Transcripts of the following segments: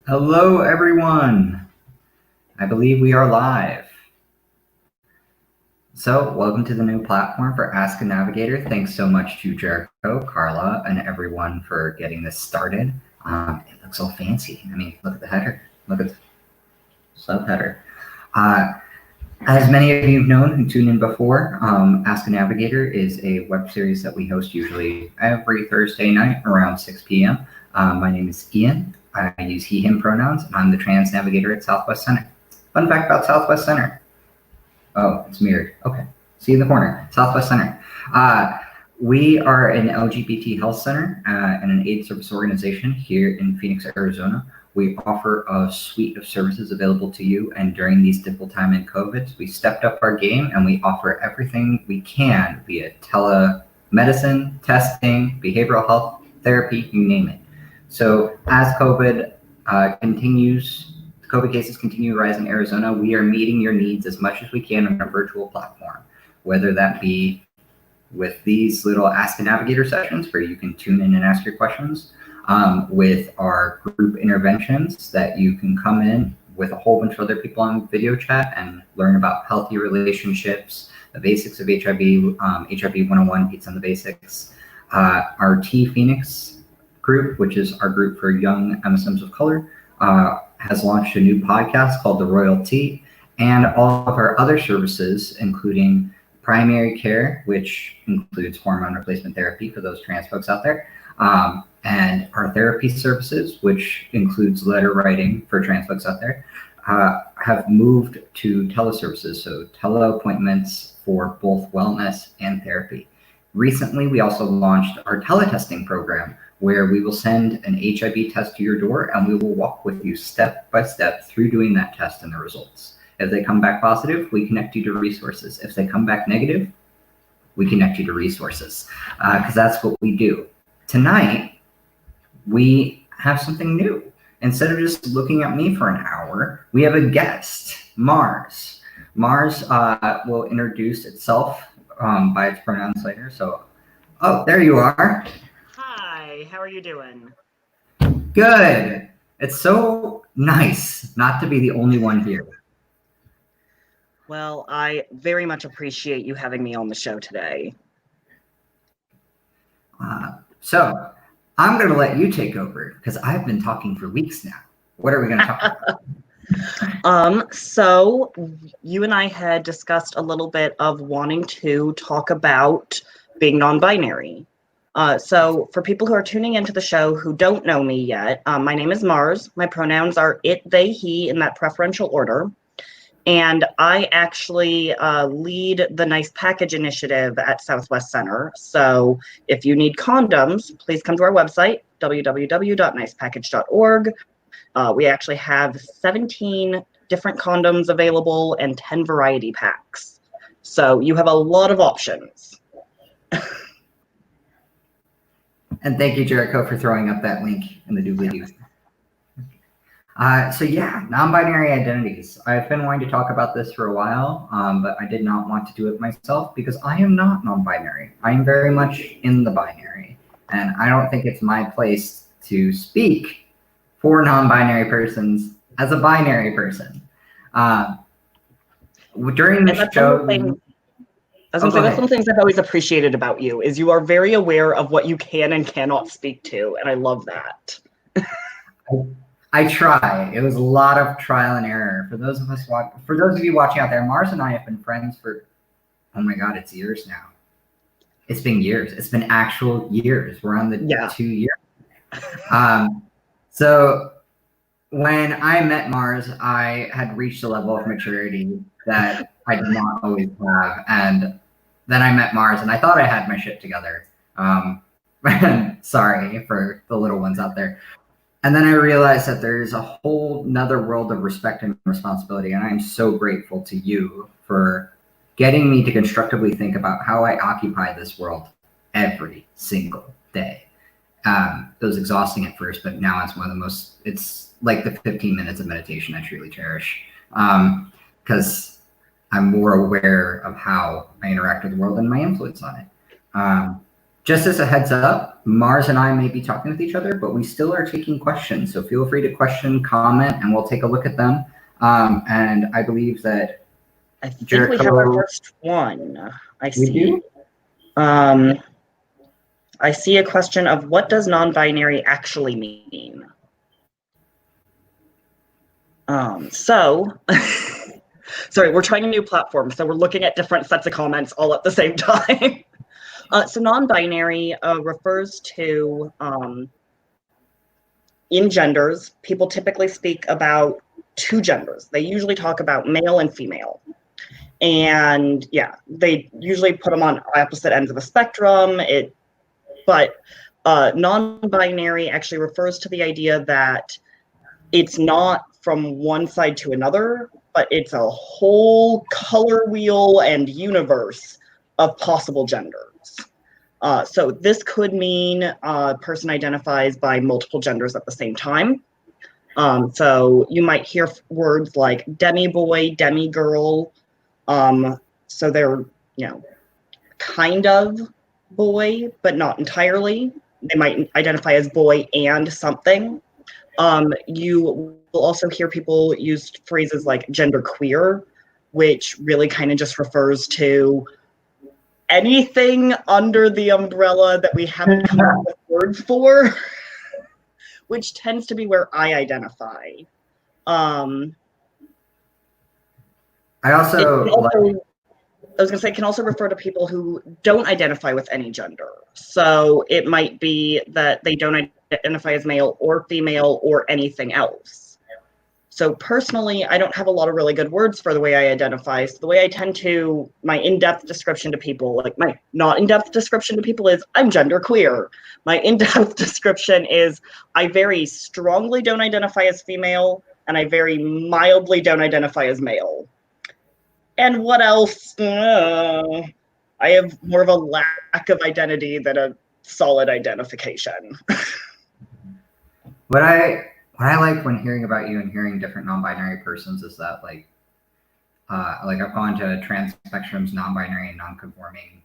Hello, everyone. I believe we are live. So, welcome to the new platform for Ask a Navigator. Thanks so much to Jericho, Carla, and everyone for getting this started. It looks all fancy. I mean, look at the header. Look at the subheader. As many of you have known who tuned in before, Ask a Navigator is a web series that we host usually every Thursday night around 6 p.m. My name is Ian. I use he, him pronouns, and I'm the trans navigator at Southwest Center. Fun fact about Southwest Center. Oh, it's mirrored. Okay. See you in the corner. Southwest Center. We are an LGBT health center and an AIDS service organization here in Phoenix, Arizona. We offer a suite of services available to you, and during these difficult time in COVID, we stepped up our game and we offer everything we can via telemedicine, testing, behavioral health, therapy, you name it. So as COVID cases continue to rise in Arizona, we are meeting your needs as much as we can on a virtual platform, whether that be with these little Ask a Navigator sessions where you can tune in and ask your questions, with our group interventions that you can come in with a whole bunch of other people on video chat and learn about healthy relationships, the basics of HIV, HIV 101, AIDS on the Basics. Our T Phoenix group, which is our group for young MSMs of color, has launched a new podcast called The Royal T, and all of our other services, including primary care, which includes hormone replacement therapy for those trans folks out there, and our therapy services, which includes letter writing for trans folks out there, have moved to teleservices, so teleappointments for both wellness and therapy. Recently, we also launched our teletesting program, where we will send an HIV test to your door and we will walk with you step by step through doing that test and the results. If they come back positive, we connect you to resources. If they come back negative, we connect you to resources, because that's what we do. Tonight, we have something new. Instead of just looking at me for an hour, we have a guest, Mars. Mars will introduce itself by its pronouns later. So, oh, there you are. Hi, how are you doing? Good. It's so nice not to be the only one here. Well, I very much appreciate you having me on the show today. So I'm going to let you take over because I've been talking for weeks now. What are we going to talk about? So you and I had discussed a little bit of wanting to talk about being non-binary. So for people who are tuning into the show who don't know me yet, my name is Mars. My pronouns are it, they, he in that preferential order. And I actually lead the Nice Package initiative at Southwest Center. So if you need condoms, please come to our website, www.nicepackage.org. We actually have 17 different condoms available and 10 variety packs. So you have a lot of options. And thank you, Jericho, for throwing up that link in the doobly-doo. So yeah, non-binary identities. I've been wanting to talk about this for a while, but I did not want to do it myself because I am not non-binary. I am very much in the binary, and I don't think it's my place to speak for non-binary persons as a binary person. During the show, that's one of the things I've always appreciated about you is you are very aware of what you can and cannot speak to, and I love that. I try. It was a lot of trial and error. For those of you watching out there, Mars and I have been friends for, oh my God, it's years now. It's been years. It's been actual years. We're on the 2 years. So when I met Mars, I had reached a level of maturity that I did not always have. And then I met Mars and I thought I had my shit together. Sorry for the little ones out there. And then I realized that there's a whole nother world of respect and responsibility. And I'm so grateful to you for getting me to constructively think about how I occupy this world every single day. It was exhausting at first, but now it's one of the most, it's like the 15 minutes of meditation I truly cherish. Because I'm more aware of how I interact with the world and my influence on it. Just as a heads up, Mars and I may be talking with each other, but we still are taking questions. So feel free to question, comment, and we'll take a look at them. And I believe that I think Jericho, we have our first one. I we see. do? I see a question of what does non-binary actually mean? Sorry, we're trying a new platform, so we're looking at different sets of comments all at the same time. So non-binary refers to, in genders, people typically speak about two genders. They usually talk about male and female. And yeah, they usually put them on opposite ends of the spectrum. But non-binary actually refers to the idea that it's not from one side to another, but it's a whole color wheel and universe of possible genders. So this could mean a person identifies by multiple genders at the same time. So you might hear words like demi-boy, demi-girl. So they're, kind of boy, but not entirely. They might identify as boy and something. You will also hear people use phrases like genderqueer, which really kind of just refers to anything under the umbrella that we haven't come up with words for, which tends to be where I identify. I also I was going to say, it can also refer to people who don't identify with any gender. So it might be that they don't identify as male or female or anything else. So personally, I don't have a lot of really good words for the way I identify. So the way I tend to, my in-depth description to people, like my not in-depth description to people is, I'm genderqueer. My in-depth description is, I very strongly don't identify as female, and I very mildly don't identify as male. And what else? I have more of a lack of identity than a solid identification. What I like when hearing about you and hearing different non-binary persons is that I've gone to trans spectrums, non-binary and non-conforming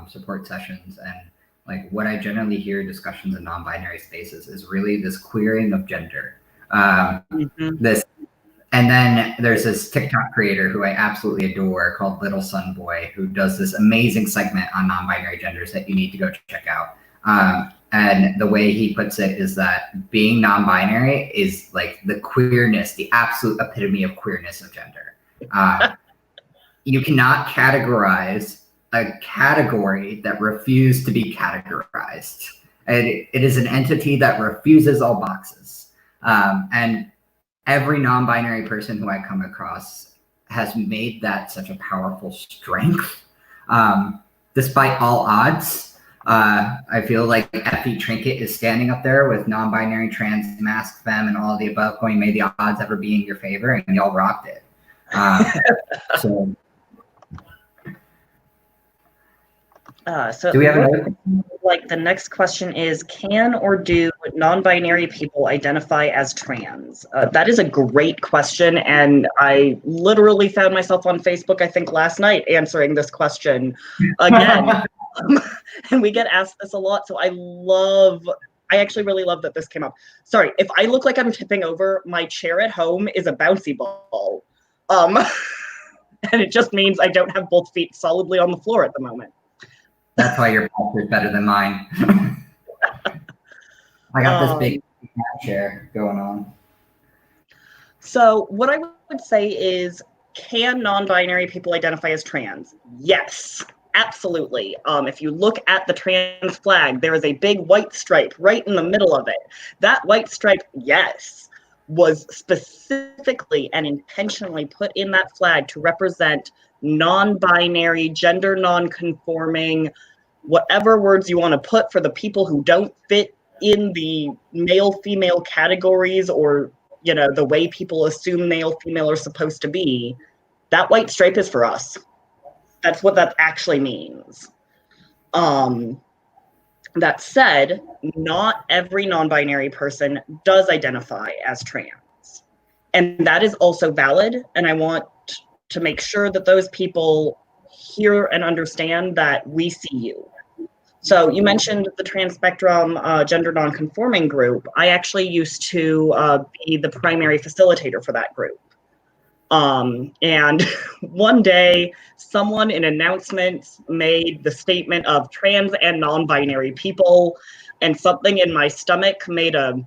support sessions, and what I generally hear in discussions in non-binary spaces is really this queering of gender. This. And then there's this TikTok creator who I absolutely adore called Little Sun Boy, who does this amazing segment on non-binary genders that you need to go check out. And the way he puts it is that being non-binary is like the queerness, the absolute epitome of queerness of gender. You cannot categorize a category that refused to be categorized. And it is an entity that refuses all boxes. And every non-binary person who I come across has made that such a powerful strength. Despite all odds, I feel like Effie Trinket is standing up there with non-binary, trans, mask, femme, and all of the above going, may the odds ever be in your favor, and y'all rocked it. So do we have another? Like the next question is, can or do non-binary people identify as trans? That is a great question, and I literally found myself on Facebook, I think last night, answering this question again. And we get asked this a lot, so I actually really love that this came up. Sorry, if I look like I'm tipping over, my chair at home is a bouncy ball. And it just means I don't have both feet solidly on the floor at the moment. That's why your pulse is better than mine. I got this big chair going on. So what I would say is, can non-binary people identify as trans? Yes, absolutely. If you look at the trans flag, there is a big white stripe right in the middle of it. That white stripe, yes, was specifically and intentionally put in that flag to represent non-binary, gender non-conforming, whatever words you want to put for the people who don't fit in the male-female categories, or the way people assume male-female are supposed to be. That white stripe is for us. That's what that actually means. That said, not every non-binary person does identify as trans. And that is also valid. And I want to make sure that those people hear and understand that we see you. So you mentioned the trans spectrum gender nonconforming group. I actually used to be the primary facilitator for that group. And one day, someone in announcements made the statement of trans and non-binary people, and something in my stomach made a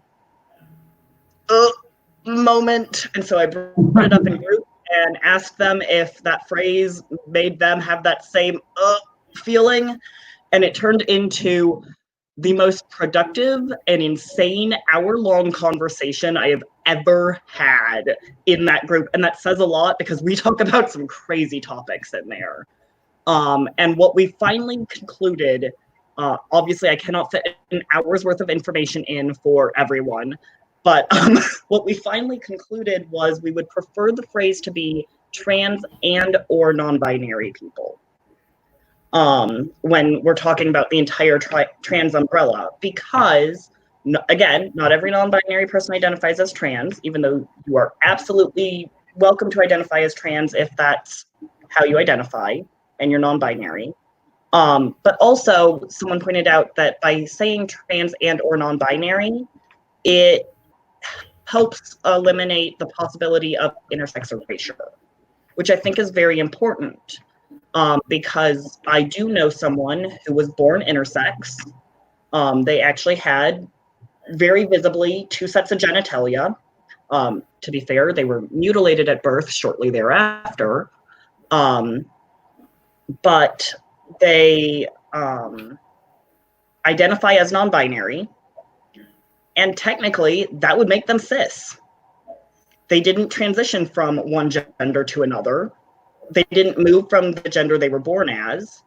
moment. And so I brought it up in group and asked them if that phrase made them have that same feeling. And it turned into the most productive and insane hour-long conversation I have ever had in that group. And that says a lot because we talk about some crazy topics in there. And what we finally concluded, obviously I cannot fit an hour's worth of information in for everyone, but what we finally concluded was we would prefer the phrase to be trans and or non-binary people. When we're talking about the entire trans umbrella, because again, not every non-binary person identifies as trans, even though you are absolutely welcome to identify as trans if that's how you identify and you're non-binary. But also someone pointed out that by saying trans and or non-binary, it helps eliminate the possibility of intersex erasure, which I think is very important. Because I do know someone who was born intersex. They actually had very visibly 2 sets of genitalia. To be fair, they were mutilated at birth shortly thereafter. But they identify as non-binary. And technically, that would make them cis. They didn't transition from one gender to another. They didn't move from the gender they were born as.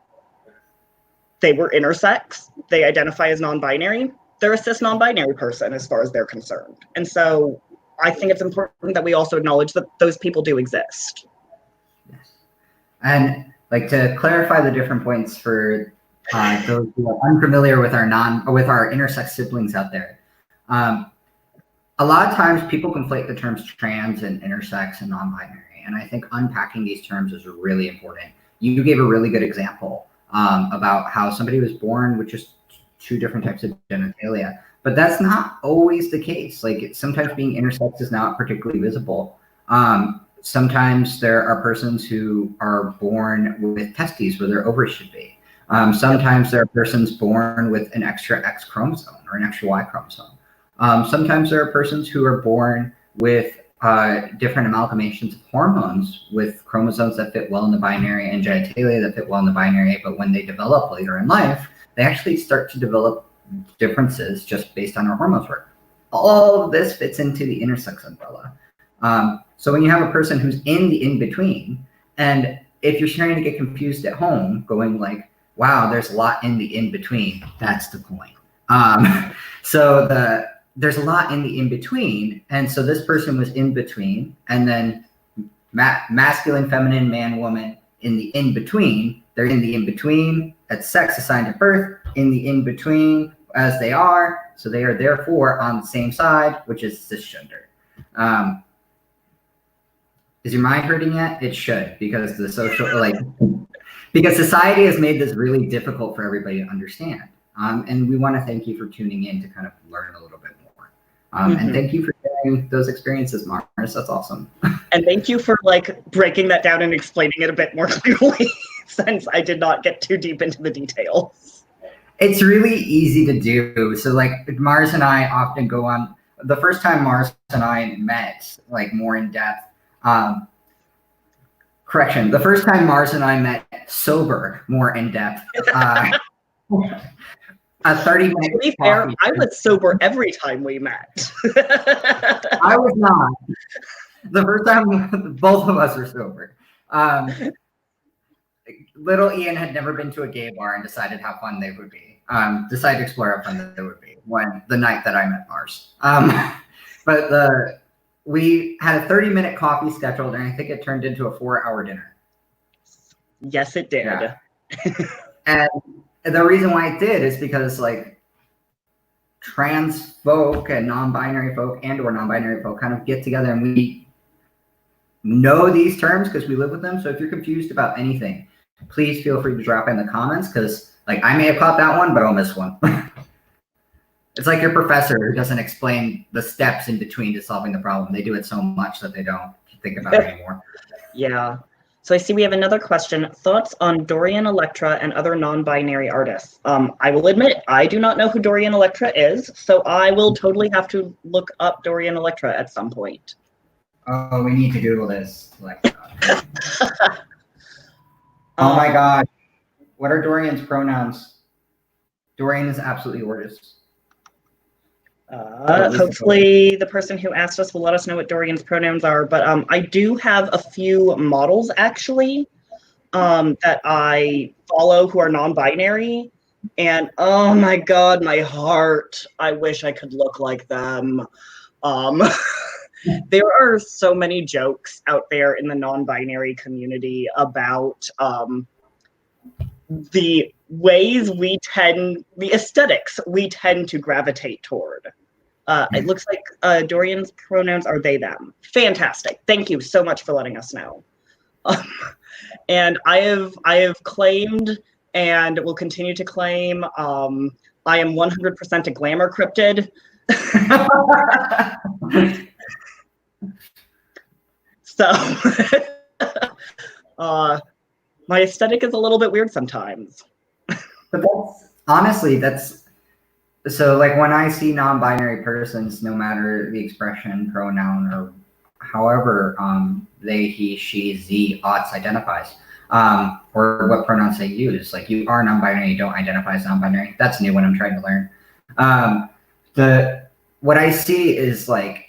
They were intersex. They identify as non-binary. They're a cis non-binary person as far as they're concerned. And so I think it's important that we also acknowledge that those people do exist. Yes. And like to clarify the different points for those who are unfamiliar with our intersex siblings out there. A lot of times people conflate the terms trans and intersex and non-binary. And I think unpacking these terms is really important. You gave a really good example about how somebody was born with just 2 different types of genitalia, but that's not always the case. Like sometimes being intersex is not particularly visible. Sometimes there are persons who are born with testes where their ovaries should be. Sometimes there are persons born with an extra X chromosome or an extra Y chromosome. Sometimes there are persons who are born with different amalgamations of hormones with chromosomes that fit well in the binary and genitalia that fit well in the binary, but when they develop later in life, they actually start to develop differences just based on our hormones work. All of this fits into the intersex umbrella. So when you have a person who's in the in-between, and if you're starting to get confused at home, going like, wow, there's a lot in the in-between, that's the point. There's a lot in the in-between. And so this person was in between, and then masculine, feminine, man, woman in the in-between. They're in the in-between at sex assigned at birth, in the in-between as they are. So they are therefore on the same side, which is cisgender. Is your mind hurting yet? It should, because the social, because society has made this really difficult for everybody to understand. And we want to thank you for tuning in to kind of learn a little bit more. And thank you for sharing ththose experiences, Mars. That's awesome. And thank you for breaking that down and explaining it a bit more clearly, since I did not get too deep into the details. It's really easy to do. So Mars and I often go on, the first time Mars and I met more in depth, the first time Mars and I met sober more in depth, a 30-minute. To be fair, I was sober every time we met. I was not. The first time, both of us were sober. Little Ian had never been to a gay bar and decided how fun they would be. Decided to explore how fun they would be the night that I met Mars. But we had a 30-minute coffee scheduled, and I think it turned into a 4-hour dinner. Yes, it did. Yeah. And the reason why it did is because trans folk and non-binary folk and or non-binary folk kind of get together, and we know these terms because we live with them. So if you're confused about anything, please feel free to drop in the comments, because Like, I may have caught that one, but I'll miss one. It's like your professor who doesn't explain the steps in between to solving the problem. They do it so much that they don't think about it anymore. Yeah. So I see we have another question. Thoughts on Dorian Electra and other non-binary artists? I will admit, I do not know who Dorian Electra is, so I will totally have to look up Dorian Electra at some point. Oh, we need to Google this. Oh my God. What are Dorian's pronouns? Dorian is absolutely gorgeous. Hopefully the person who asked us will let us know what Dorian's pronouns are, but I do have a few models actually that I follow who are non-binary, and oh my God, my heart, I wish I could look like them. There are so many jokes out there in the non-binary community about the ways the aesthetics we tend to gravitate toward. It looks like Dorian's pronouns are they, them. Fantastic. Thank you so much for letting us know. And I have claimed and will continue to claim I am 100% a glamour cryptid. So my aesthetic is a little bit weird sometimes. But that's so, like, when I see non-binary persons, no matter the expression, pronoun, or however they, he, she, z, aughts identifies, or what pronouns they use. Like, you are non-binary, you don't identify as non-binary. That's new when I'm trying to learn. What I see is, like,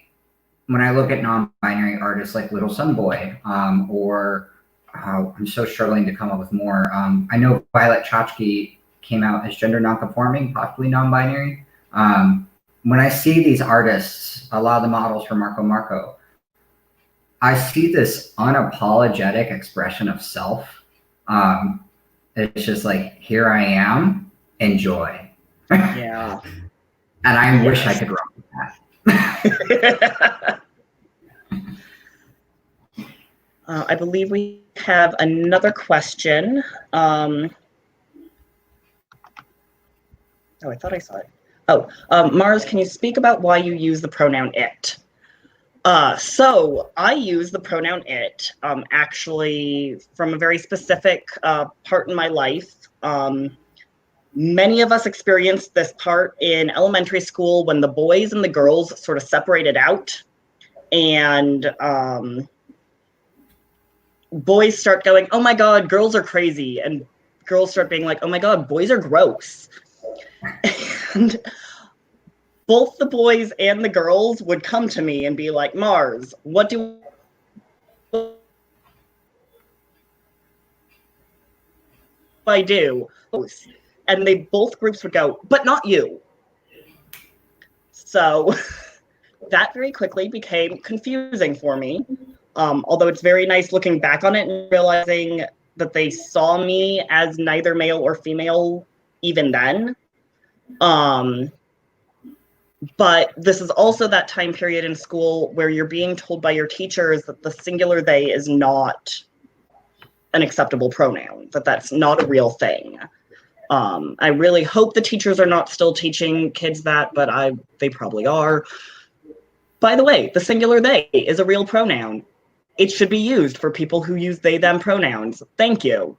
when I look at non-binary artists like Little Sun Boy, or I'm so struggling to come up with more. I know Violet Chachki came out as gender nonconforming, possibly non-binary. When I see these artists, a lot of the models for Marco Marco, I see this unapologetic expression of self. It's just like, here I am, enjoy. Yeah. And I wish I could rock with that. I believe we have another question. Oh, I thought I saw it. Oh, Mars, can you speak about why you use the pronoun it? So I use the pronoun it actually from a very specific part in my life. Many of us experienced this part in elementary school when the boys and the girls sort of separated out, and boys start going, oh my God, girls are crazy. And girls start being like, oh my God, boys are gross. And both the boys and the girls would come to me and be like, Mars, what do I do? And they both groups would go, but not you. So that very quickly became confusing for me. Although it's very nice looking back on it and realizing that they saw me as neither male or female even then. But this is also that time period in school where you're being told by your teachers that the singular they is not an acceptable pronoun, that that's not a real thing. I really hope the teachers are not still teaching kids that, but they probably are. By the way, the singular they is a real pronoun. It should be used for people who use they, them pronouns. Thank you.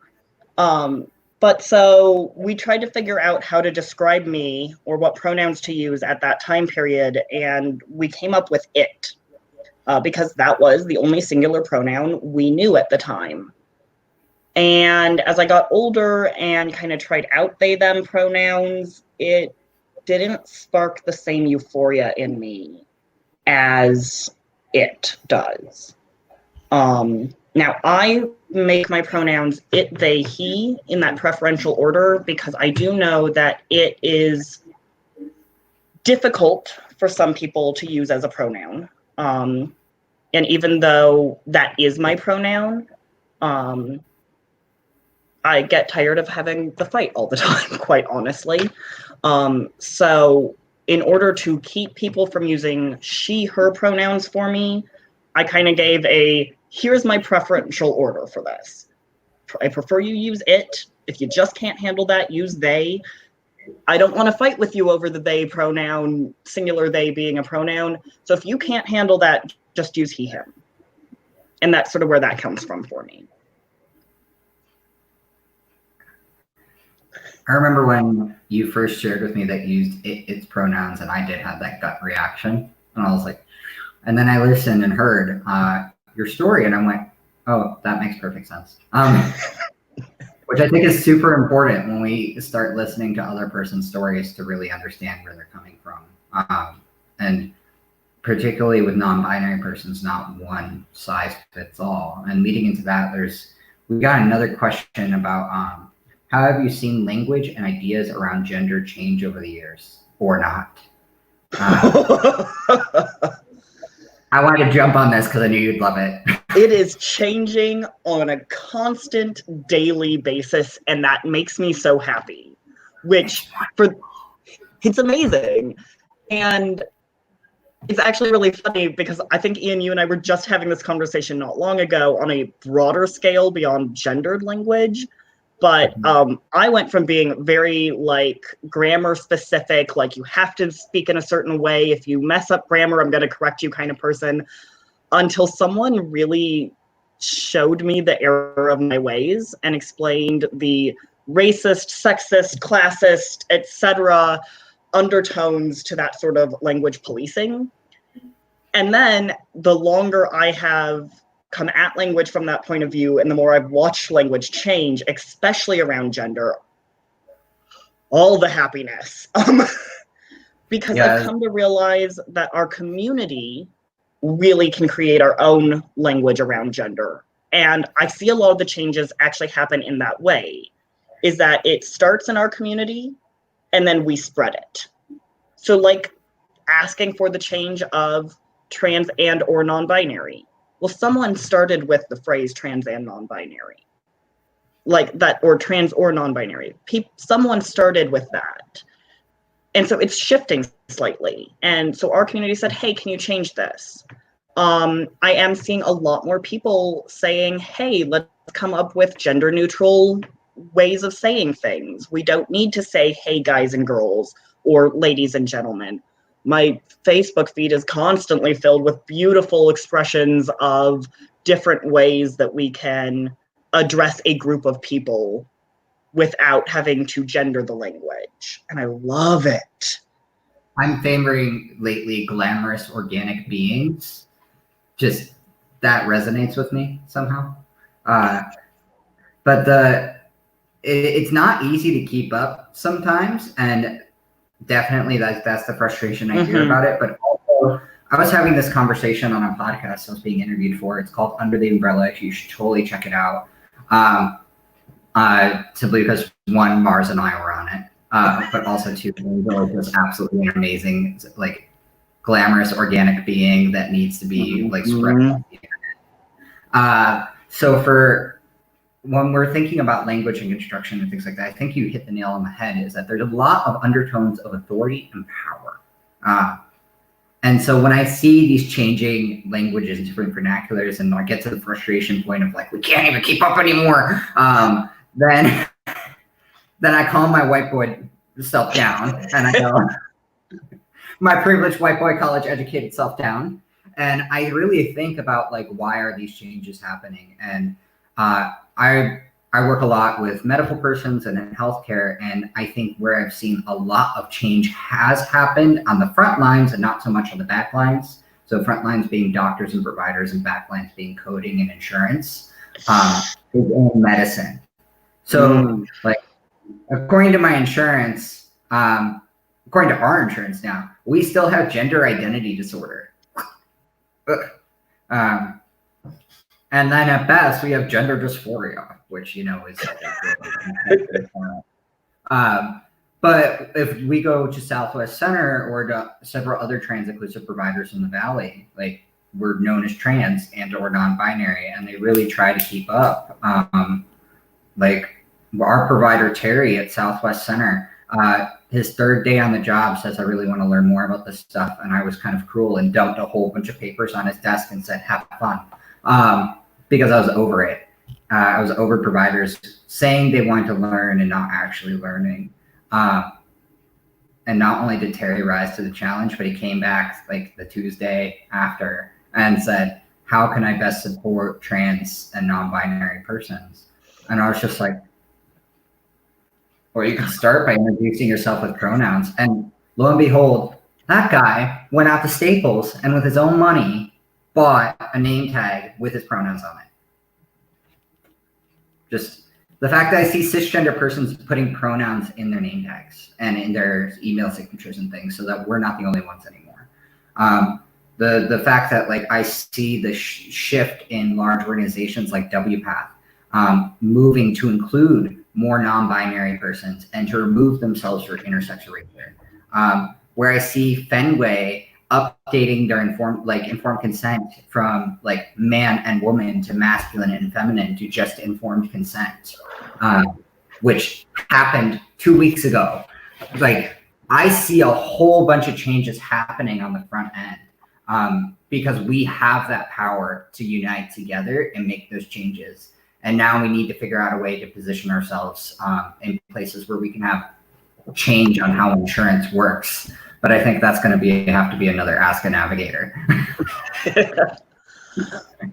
But so we tried to figure out how to describe me or what pronouns to use at that time period, and we came up with it because that was the only singular pronoun we knew at the time. And as I got older and kind of tried out they, them pronouns, it didn't spark the same euphoria in me as it does. Now, I make my pronouns it, they, he in that preferential order because I do know that it is difficult for some people to use as a pronoun. And even though that is my pronoun, I get tired of having the fight all the time, quite honestly. So in order to keep people from using she, her pronouns for me, I kind of gave here's my preferential order for this. I prefer you use it, If you just can't handle that, use they. I don't want to fight with you over the they pronoun, singular they being a pronoun. So if you can't handle that, just use he, him. And that's sort of where that comes from for me. I remember when you first shared with me that you used its pronouns, and I did have that gut reaction. And I was like, and then I listened and heard your story, and I'm like, oh, that makes perfect sense. Which I think is super important when we start listening to other person's stories to really understand where they're coming from. And particularly with non-binary persons, not one size fits all. And leading into that, we got another question about how have you seen language and ideas around gender change over the years, or not? I wanted to jump on this because I knew you'd love it. It is changing on a constant daily basis, and that makes me so happy. It's amazing. And it's actually really funny because I think, Ian, you and I were just having this conversation not long ago on a broader scale beyond gendered language. But I went from being very grammar specific, like you have to speak in a certain way. If you mess up grammar, I'm going to correct you kind of person, until someone really showed me the error of my ways and explained the racist, sexist, classist, etc. undertones to that sort of language policing. And then the longer I have come at language from that point of view, and the more I've watched language change, especially around gender, all the happiness. Because I've come to realize that our community really can create our own language around gender. And I see a lot of the changes actually happen in that way, is that it starts in our community and then we spread it. So like asking for the change of trans and or non-binary. Well, someone started with the phrase trans and non-binary, like that, or trans or non-binary. Someone started with that. And so it's shifting slightly. And so our community said, hey, can you change this? I am seeing a lot more people saying, hey, let's come up with gender neutral ways of saying things. We don't need to say, hey, guys and girls, or ladies and gentlemen. My Facebook feed is constantly filled with beautiful expressions of different ways that we can address a group of people without having to gender the language. And I love it. I'm favoring lately glamorous organic beings. Just that resonates with me somehow. But it's not easy to keep up sometimes, and definitely that's the frustration I hear about it. But also, I was having this conversation on a podcast I was being interviewed for. It's called Under the Umbrella. You should totally check it out. Simply because one, Mars and I were on it, but also two, Angel is just absolutely amazing, like glamorous organic being that needs to be like spread on the internet. So for when we're thinking about language and construction and things like that, I think you hit the nail on the head, is that there's a lot of undertones of authority and power. And so when I see these changing languages and different vernaculars, and I get to the frustration point of like, we can't even keep up anymore, then I calm my white boy self down, and I go, my privileged white boy college educated self down, and I really think about like, why are these changes happening? And I work a lot with medical persons and in healthcare, and I think where I've seen a lot of change has happened on the front lines and not so much on the back lines. So front lines being doctors and providers, and back lines being coding and insurance, is in medicine. So like, according to my insurance, according to our insurance now, we still have gender identity disorder. And then at best, we have gender dysphoria, which, you know, is but if we go to Southwest Center or to several other trans inclusive providers in the Valley, like, we're known as trans and or non-binary, and they really try to keep up. Like our provider, Terry at Southwest Center, his third day on the job says, I really want to learn more about this stuff. And I was kind of cruel and dumped a whole bunch of papers on his desk and said, have fun. Because I was over it. I was over providers saying they wanted to learn and not actually learning. And not only did Terry rise to the challenge, but he came back like the Tuesday after and said, how can I best support trans and non-binary persons? And I was just like, or you could start by introducing yourself with pronouns. And lo and behold, that guy went out to Staples and with his own money bought a name tag with his pronouns on it. Just the fact that I see cisgender persons putting pronouns in their name tags and in their email signatures and things, so that we're not the only ones anymore. The fact that like I see the shift in large organizations like WPATH moving to include more non-binary persons and to remove themselves for intersex erasure. Where I see Fenway updating their informed consent from like man and woman to masculine and feminine to just informed consent, which happened 2 weeks ago. Like I see a whole bunch of changes happening on the front end because we have that power to unite together and make those changes. And now we need to figure out a way to position ourselves in places where we can have change on how insurance works. But I think that's going to have to be another Ask a Navigator.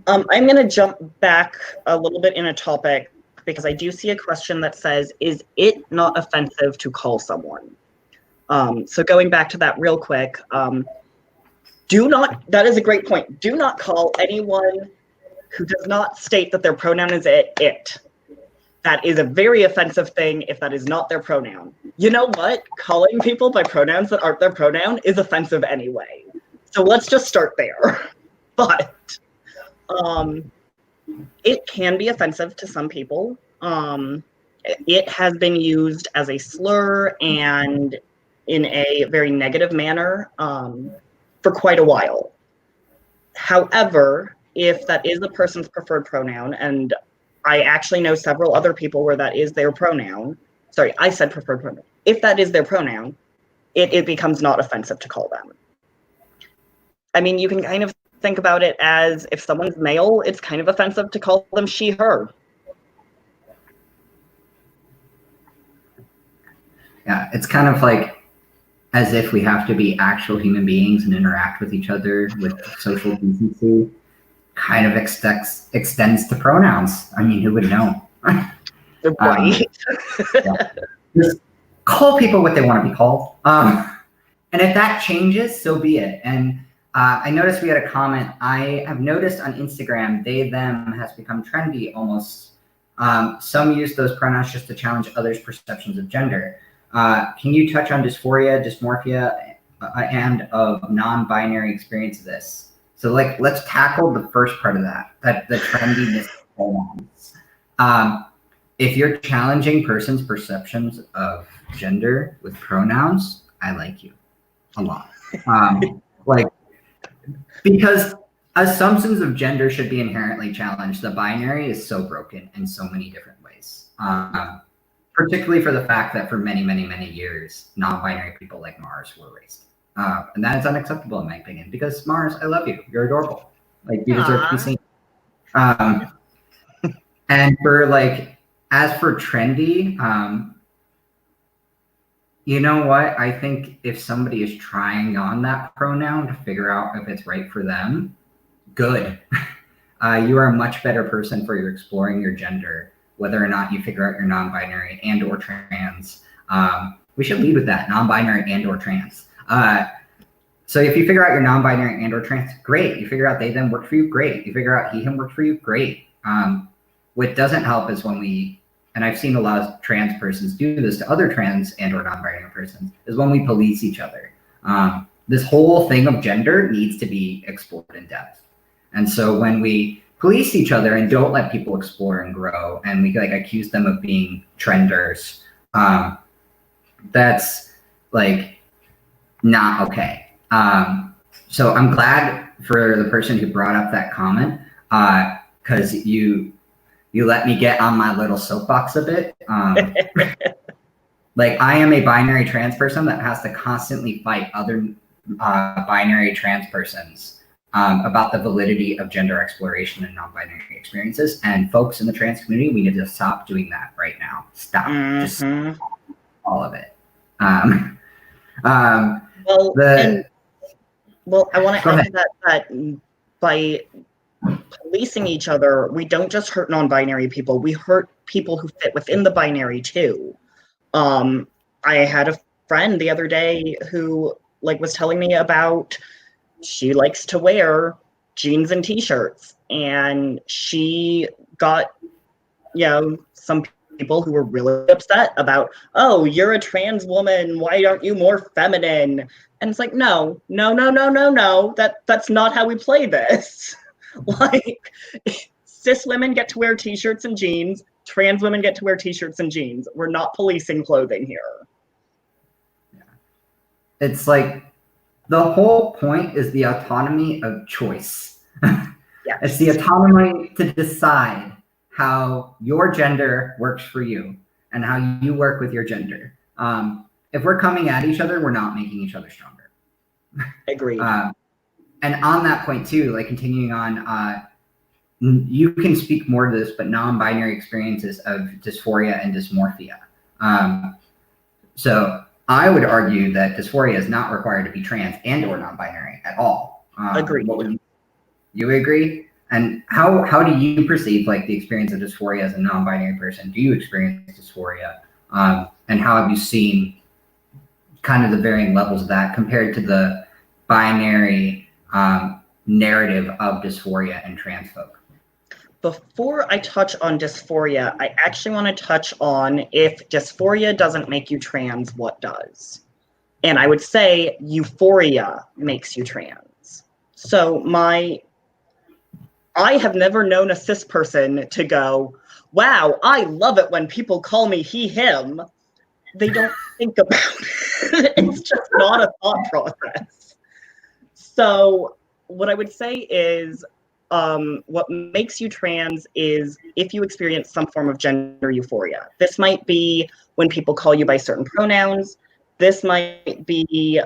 I'm going to jump back a little bit in a topic because I do see a question that says, is it not offensive to call someone? So going back to that real quick, that is a great point. Do not call anyone who does not state that their pronoun is it. That is a very offensive thing if that is not their pronoun. You know what? Calling people by pronouns that aren't their pronoun is offensive anyway. So let's just start there. But it can be offensive to some people. It has been used as a slur and in a very negative manner for quite a while. However, if that is the person's preferred pronoun, and I actually know several other people where that is their pronoun. Sorry, I said preferred pronoun. If that is their pronoun, it becomes not offensive to call them. I mean, you can kind of think about it as if someone's male, it's kind of offensive to call them she, her. Yeah, it's kind of like as if we have to be actual human beings and interact with each other with social decency. Kind of extends to pronouns. I mean, who would know? Right. Yeah. Just call people what they want to be called. And if that changes, so be it. And I noticed we had a comment. I have noticed on Instagram, they, them has become trendy almost. Some use those pronouns just to challenge others' perceptions of gender. Can you touch on dysphoria, dysmorphia, and of non-binary experience of this? So like, let's tackle the first part of that the trendiness of pronouns. If you're challenging person's perceptions of gender with pronouns, I like you a lot. Because assumptions of gender should be inherently challenged. The binary is so broken in so many different ways. Particularly for the fact that for many, many, many years, non-binary people like Mars were raised. And that is unacceptable in my opinion, because Mars, I love you. You're adorable. Like you deserve to be seen. And for like, as for trendy, you know what? I think if somebody is trying on that pronoun to figure out if it's right for them, good. You are a much better person for your exploring your gender, whether or not you figure out you're non-binary and or trans. We should lead with that, non-binary and or trans. So if you figure out you're non-binary and or trans, great. You figure out they, them work for you, great. You figure out he, him work for you, great. What doesn't help is when and I've seen a lot of trans persons do this to other trans and or non-binary persons, is when we police each other. This whole thing of gender needs to be explored in depth. And so when we police each other and don't let people explore and grow, and we like accuse them of being trenders, that's like not okay. So I'm glad for the person who brought up that comment, because you let me get on my little soapbox a bit. Like I am a binary trans person that has to constantly fight other binary trans persons about the validity of gender exploration and non-binary experiences. And folks in the trans community, we need to stop doing that right now. Stop. Just stop all of it. Well, I want to add to that by policing each other, we don't just hurt non-binary people, we hurt people who fit within the binary too. I had a friend the other day who was telling me about she likes to wear jeans and t-shirts, and she got some people who were really upset about, oh, you're a trans woman, why aren't you more feminine? And it's like, no, that's not how we play this. Cis women get to wear t-shirts and jeans, trans women get to wear t-shirts and jeans. We're not policing clothing here. Yeah. It's like the whole point is the autonomy of choice. Yes. It's the autonomy to decide how your gender works for you and how you work with your gender. If we're coming at each other, we're not making each other stronger. Agreed. And on that point too, continuing on, you can speak more to this, but non-binary experiences of dysphoria and dysmorphia. So I would argue that dysphoria is not required to be trans and or non-binary at all. Agreed. You agree? And how do you perceive the experience of dysphoria as a non-binary person? Do you experience dysphoria? And how have you seen kind of the varying levels of that compared to the binary narrative of dysphoria and trans folk? Before I touch on dysphoria, I actually want to touch on, if dysphoria doesn't make you trans, what does? And I would say euphoria makes you trans. So I have never known a cis person to go, wow, I love it when people call me he, him. They don't think about it. It's just not a thought process. So what I would say is, what makes you trans is if you experience some form of gender euphoria. This might be when people call you by certain pronouns. This might be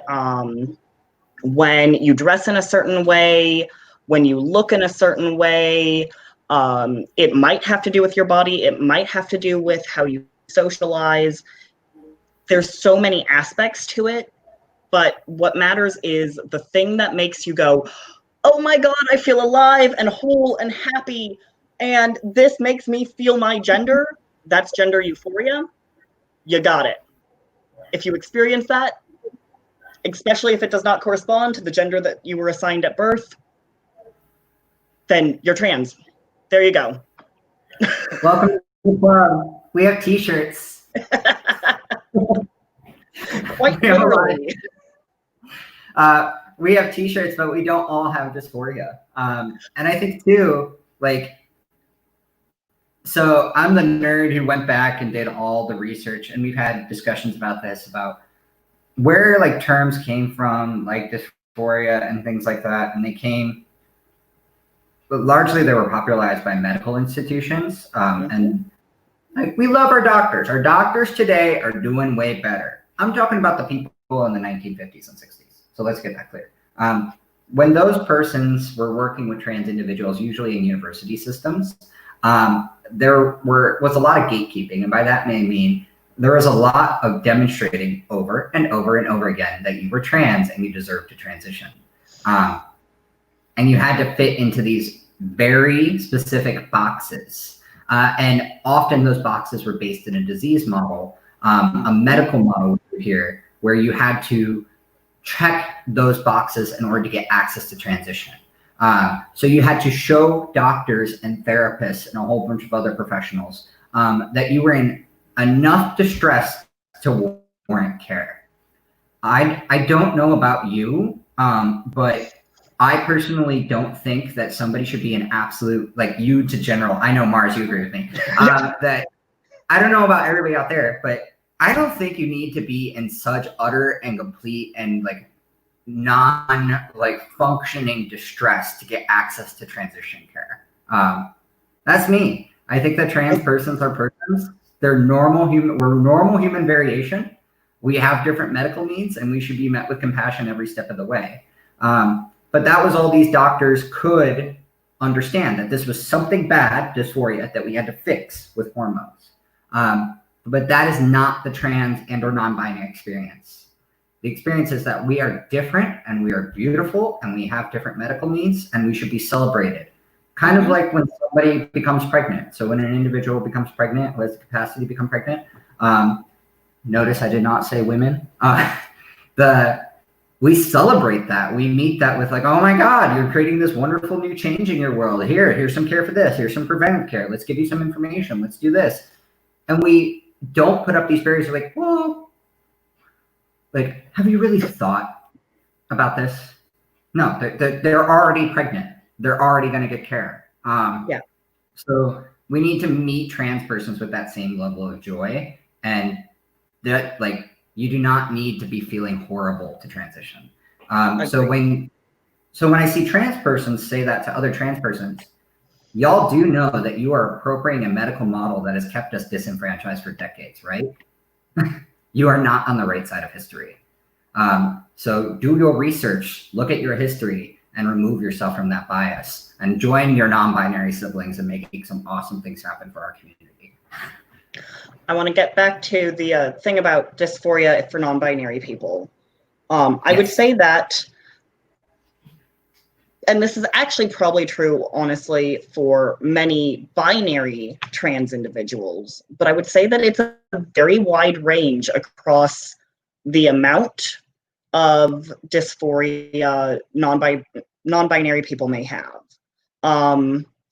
when you dress in a certain way, when you look in a certain way. It might have to do with your body. It might have to do with how you socialize. There's so many aspects to it, but what matters is the thing that makes you go, oh my God, I feel alive and whole and happy, and this makes me feel my gender. That's gender euphoria. You got it. If you experience that, especially if it does not correspond to the gender that you were assigned at birth, then you're trans. There you go. Welcome to the club. We have t-shirts. Quite literally. We have t-shirts, but we don't all have dysphoria. And I think too, so I'm the nerd who went back and did all the research, and we've had discussions about this, about where terms came from, dysphoria and things like that. And but largely they were popularized by medical institutions. And we love our doctors. Our doctors today are doing way better. I'm talking about the people in the 1950s and 60s. So let's get that clear. When those persons were working with trans individuals, usually in university systems, there was a lot of gatekeeping. And by that I mean there was a lot of demonstrating over and over and over again that you were trans and you deserved to transition. And you had to fit into these very specific boxes. And often those boxes were based in a disease model, a medical model here, where you had to check those boxes in order to get access to transition. So you had to show doctors and therapists and a whole bunch of other professionals that you were in enough distress to warrant care. I don't know about you, but I personally don't think that somebody should be an absolute, you to general. I know, Mars, you agree with me. That I don't know about everybody out there, but I don't think you need to be in such utter and complete and non functioning distress to get access to transition care. That's me. I think that trans persons are persons. They're normal human. We're normal human variation. We have different medical needs, and we should be met with compassion every step of the way. But But that was all these doctors could understand, that this was something bad, dysphoria, that we had to fix with hormones. But that is not the trans and or non-binary experience. The experience is that we are different and we are beautiful and we have different medical needs and we should be celebrated. Kind of like when somebody becomes pregnant. So when an individual becomes pregnant, who has the capacity to become pregnant, notice I did not say women. We celebrate that. We meet that with like, oh my God, you're creating this wonderful new change in your world. Here's some care for this. Here's some preventive care. Let's give you some information. Let's do this. And we don't put up these barriers like, well, like, have you really thought about this? No, they're already pregnant. They're already going to get care. Yeah. So we need to meet trans persons with that same level of joy, and that, like, you do not need to be feeling horrible to transition. So when I see trans persons say that to other trans persons, y'all do know that you are appropriating a medical model that has kept us disenfranchised for decades, right? You are not on the right side of history. So do your research, look at your history, and remove yourself from that bias, and join your non-binary siblings and making some awesome things happen for our community. I want to get back to the thing about dysphoria for non-binary people. I would say that, and this is actually probably true, honestly, for many binary trans individuals, but I would say that it's a very wide range across the amount of dysphoria non-binary people may have.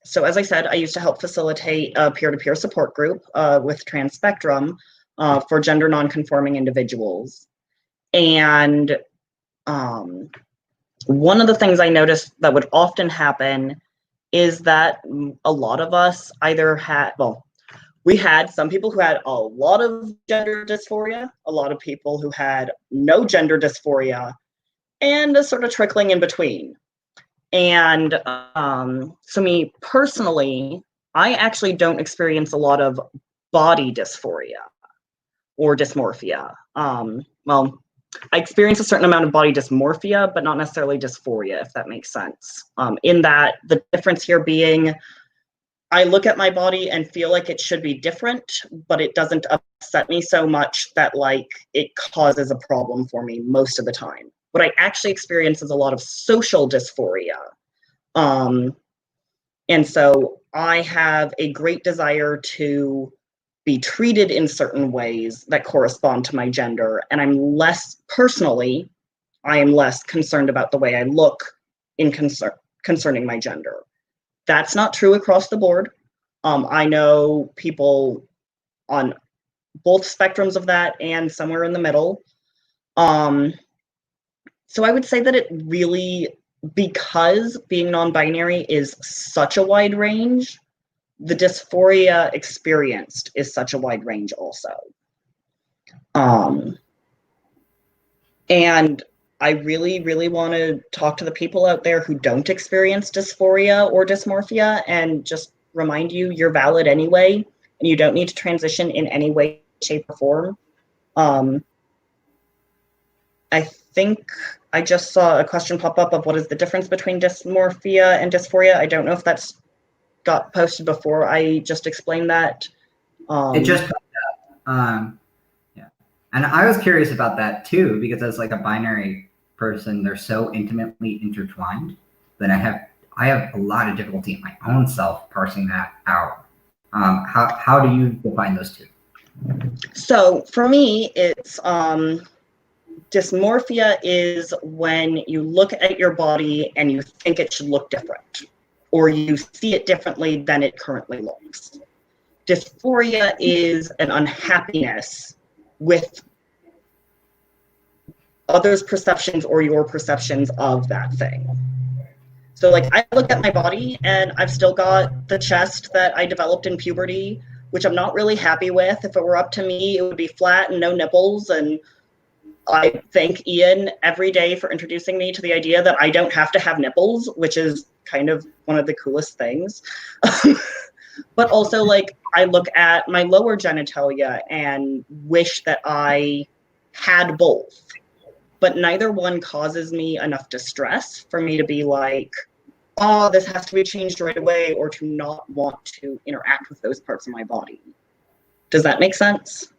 So as I said, I used to help facilitate a peer-to-peer support group with Trans Spectrum for gender non-conforming individuals. And one of the things I noticed that would often happen is that a lot of us either had, well, we had some people who had a lot of gender dysphoria, a lot of people who had no gender dysphoria, and a sort of trickling in between. And so me personally, I actually don't experience a lot of body dysphoria or dysmorphia. Well, I experience a certain amount of body dysmorphia, but not necessarily dysphoria, if that makes sense. In that the difference here being, I look at my body and feel like it should be different, but it doesn't upset me so much that like it causes a problem for me most of the time. What I actually experience is a lot of social dysphoria. And so I have a great desire to be treated in certain ways that correspond to my gender. And I am less concerned about the way I look in concerning my gender. That's not true across the board. I know people on both spectrums of that and somewhere in the middle. So I would say that it really, because being non-binary is such a wide range, the dysphoria experienced is such a wide range also. And I really, really want to talk to the people out there who don't experience dysphoria or dysmorphia and just remind you you're valid anyway, and you don't need to transition in any way, shape, or form. I think I just saw a question pop up of what is the difference between dysmorphia and dysphoria. I don't know if that's got posted before I just explained that. It just popped up. Yeah. And I was curious about that too, because as like a binary person, they're so intimately intertwined that I have a lot of difficulty in my own self parsing that out. How do you define those two? So for me, it's dysmorphia is when you look at your body and you think it should look different, or you see it differently than it currently looks. Dysphoria is an unhappiness with others' perceptions or your perceptions of that thing. So like I look at my body and I've still got the chest that I developed in puberty, which I'm not really happy with. If it were up to me, it would be flat and no nipples. And I thank Ian every day for introducing me to the idea that I don't have to have nipples, which is kind of one of the coolest things. But also, like, I look at my lower genitalia and wish that I had both. but neither one causes me enough distress for me to be like, oh, this has to be changed right away, or to not want to interact with those parts of my body. Does that make sense?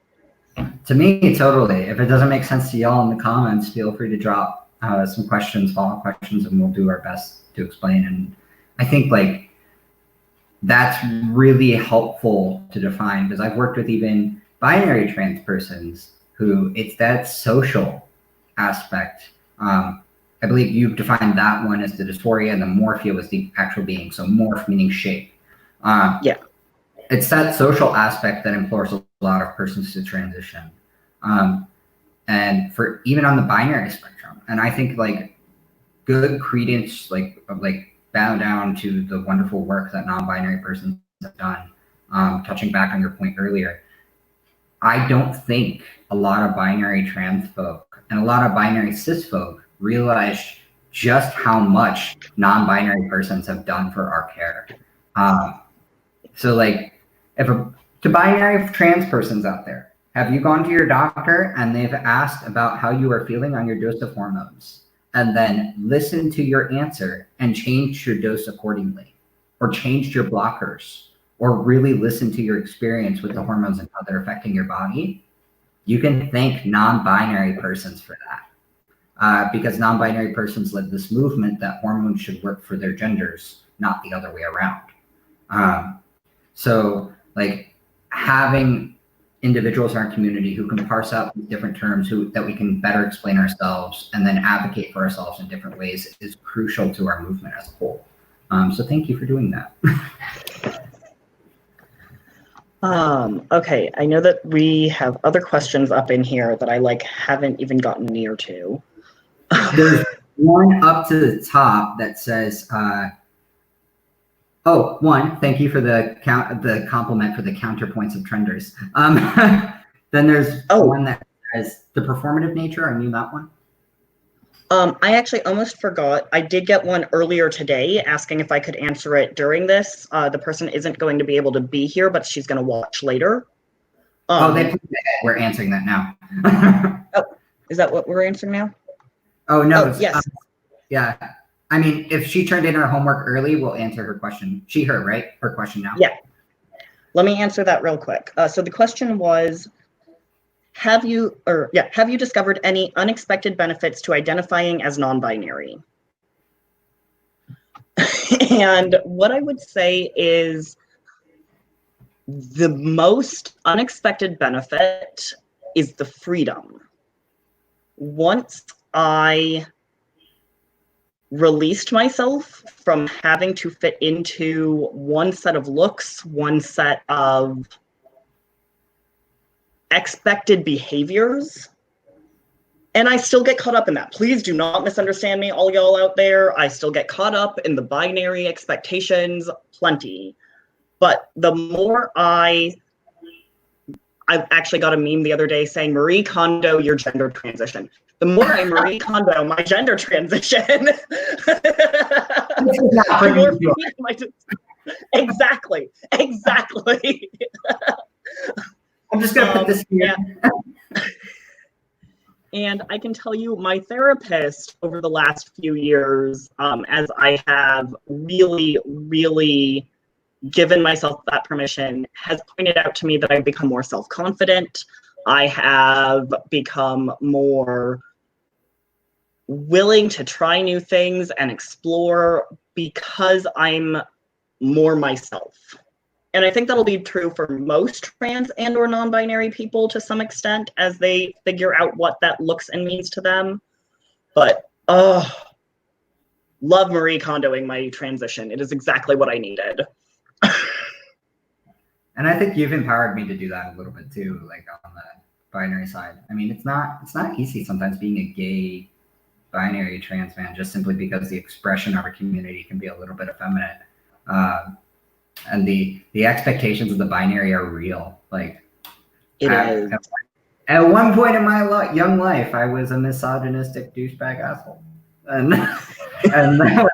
To me, totally. If it doesn't make sense to y'all in the comments, feel free to drop some questions, follow-up questions, and we'll do our best to explain. And I think like that's really helpful to define, because I've worked with even binary trans persons who it's that social aspect. I believe you've defined that one as the dysphoria, and the morphia was the actual being. So morph meaning shape. Yeah. It's that social aspect that implores a lot of persons to transition. And for even on the binary spectrum, and I think like good credence, like bow down to the wonderful work that non-binary persons have done. Touching back on your point earlier, I don't think a lot of binary trans folk and a lot of binary cis folk realize just how much non-binary persons have done for our care. So like, to binary trans persons out there, have you gone to your doctor and they've asked about how you are feeling on your dose of hormones, and then listened to your answer and changed your dose accordingly, or changed your blockers, or really listened to your experience with the hormones and how they're affecting your body? You can thank non-binary persons for that. Because non-binary persons led this movement that hormones should work for their genders, not the other way around. So like having individuals in our community who can parse out these different terms, that we can better explain ourselves and then advocate for ourselves in different ways is crucial to our movement as a whole. So thank you for doing that. Okay, I know that we have other questions up in here that I haven't even gotten near to. There's one up to the top that says, thank you for the compliment for the counterpoints of trenders. Then there's one that says the performative nature. I knew that one. I actually almost forgot. I did get one earlier today asking if I could answer it during this. The person isn't going to be able to be here, but she's going to watch later. We're answering that now. Is that what we're answering now? Oh, no. Yes. Yeah. I mean, if she turned in her homework early, we'll answer her question. Her question now. Yeah. Let me answer that real quick. So the question was, have you discovered any unexpected benefits to identifying as non-binary? And what I would say is the most unexpected benefit is the freedom. Once I released myself from having to fit into one set of looks, one set of expected behaviors, and I still get caught up in that. Please do not misunderstand me, all y'all out there. I still get caught up in the binary expectations plenty. But the more I've actually got a meme the other day saying, Marie Kondo your gender transition. The more I Marie Kondo my gender transition, Exactly. I'm just going to put this here. Yeah. And I can tell you, my therapist over the last few years, as I have really, really given myself that permission, has pointed out to me that I've become more self-confident. I have become more willing to try new things and explore because I'm more myself. And I think that'll be true for most trans and or non-binary people to some extent as they figure out what that looks and means to them. But love Marie Kondoing my transition. It is exactly what I needed. And I think you've empowered me to do that a little bit too, like on the binary side. I mean, it's not easy sometimes being a gay binary trans man, just simply because the expression of our community can be a little bit effeminate. And the expectations of the binary are real. Like it is. At one point in my young life, I was a misogynistic douchebag asshole, and that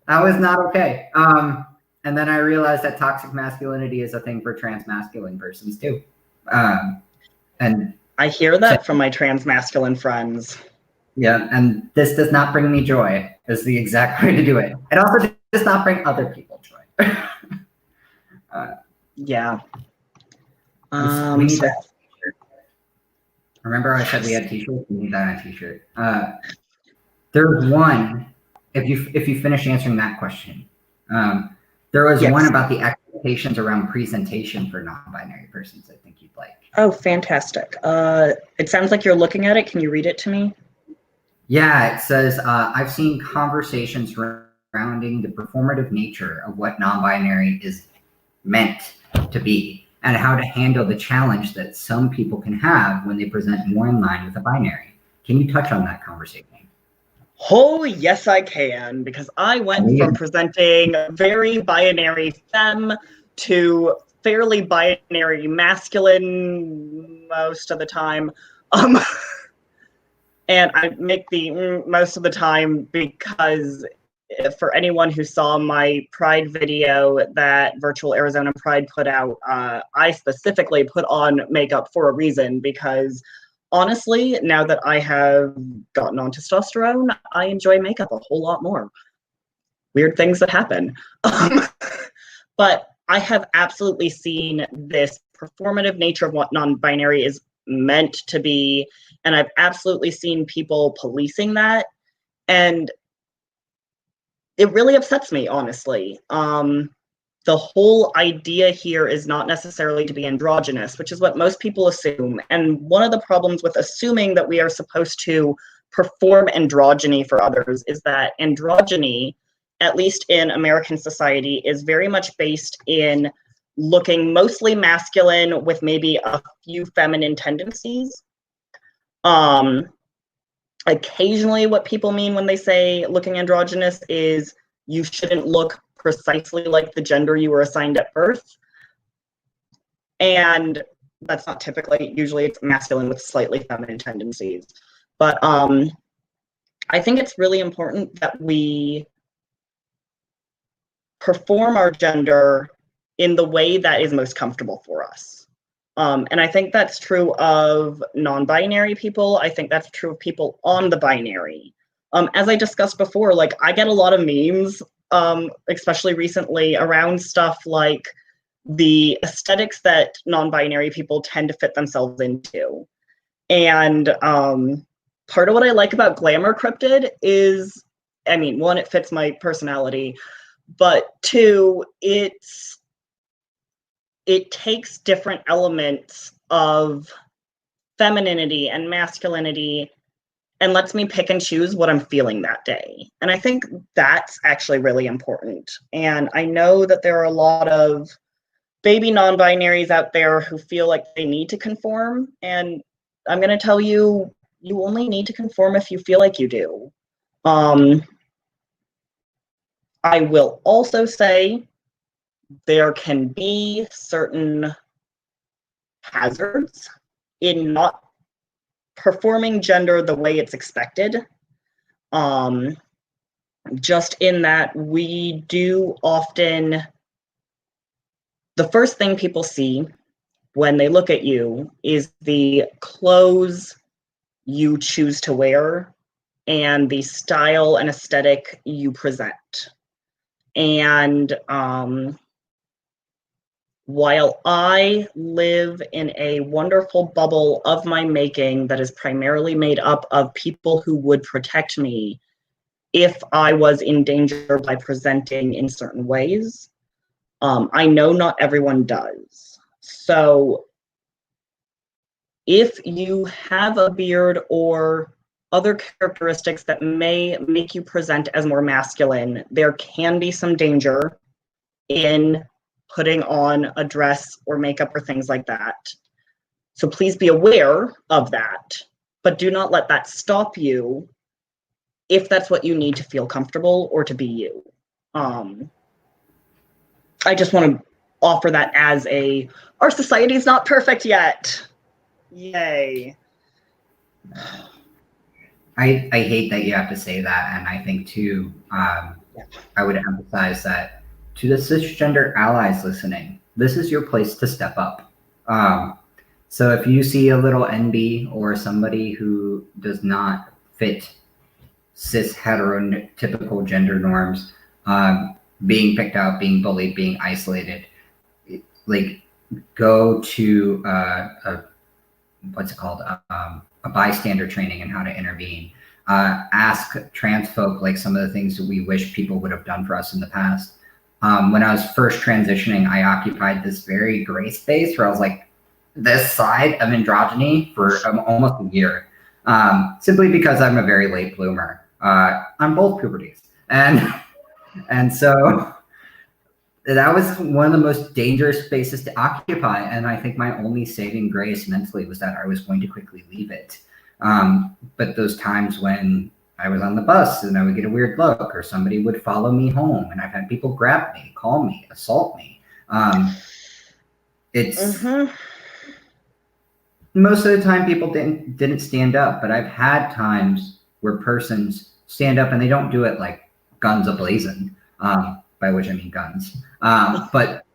was not okay. And then I realized that toxic masculinity is a thing for trans masculine persons too. And I hear that from my trans masculine friends. Yeah, and this does not bring me joy is the exact way to do it. It also does not bring other people joy. Yeah. We need So that t-shirt. Remember I said we had t-shirts? We need that on a t-shirt. There's one, if you finish answering that question, there was one yes. about the expectations around presentation for non-binary persons I think you'd like. Oh, fantastic. It sounds like you're looking at it. Can you read it to me? Yeah, it says, I've seen conversations surrounding the performative nature of what non-binary is meant to be and how to handle the challenge that some people can have when they present more in line with a binary. Can you touch on that conversation? Oh, yes, I can, because I went from presenting very binary femme to fairly binary masculine most of the time. And I make the most of the time because for anyone who saw my Pride video that Virtual Arizona Pride put out, I specifically put on makeup for a reason because honestly, now that I have gotten on testosterone, I enjoy makeup a whole lot more. Weird things that happen. But I have absolutely seen this performative nature of what non-binary is meant to be, and I've absolutely seen people policing that, and it really upsets me, honestly. The whole idea here is not necessarily to be androgynous, which is what most people assume. And one of the problems with assuming that we are supposed to perform androgyny for others is that androgyny, at least in American society, is very much based in looking mostly masculine with maybe a few feminine tendencies. Occasionally, what people mean when they say looking androgynous is you shouldn't look precisely like the gender you were assigned at birth. And that's not typically, usually it's masculine with slightly feminine tendencies. But I think it's really important that we perform our gender in the way that is most comfortable for us. And I think that's true of non-binary people. I think that's true of people on the binary. As I discussed before, like I get a lot of memes, especially recently, around stuff like the aesthetics that non-binary people tend to fit themselves into. And part of what I like about glamour cryptid is, I mean, one, it fits my personality, but two, it takes different elements of femininity and masculinity and lets me pick and choose what I'm feeling that day. And I think that's actually really important. And I know that there are a lot of baby non-binaries out there who feel like they need to conform. And I'm going to tell you, you only need to conform if you feel like you do. I will also say there can be certain hazards in not performing gender the way it's expected. Just in that we do often, the first thing people see when they look at you is the clothes you choose to wear and the style and aesthetic you present. And while I live in a wonderful bubble of my making that is primarily made up of people who would protect me if I was in danger by presenting in certain ways, I know not everyone does. So if you have a beard or other characteristics that may make you present as more masculine, there can be some danger in putting on a dress or makeup or things like that. So please be aware of that, but do not let that stop you if that's what you need to feel comfortable or to be you. I just want to offer that as our society is not perfect yet. Yay. I hate that you have to say that, and I think too, I would emphasize that to the cisgender allies listening, this is your place to step up. So if you see a little NB or somebody who does not fit cis heterotypical gender norms, being picked out, being bullied, being isolated, like go to what's it called, a bystander training and how to intervene. Ask trans folk like some of the things that we wish people would have done for us in the past. When I was first transitioning, I occupied this very gray space where I was like this side of androgyny for almost a year, simply because I'm a very late bloomer on both puberties, and so that was one of the most dangerous spaces to occupy. And I think my only saving grace mentally was that I was going to quickly leave it. But those times when I was on the bus and I would get a weird look, or somebody would follow me home, and I've had people grab me, call me, assault me. It's most of the time people didn't stand up, but I've had times where persons stand up and they don't do it like guns a-blazing, by which I mean guns. But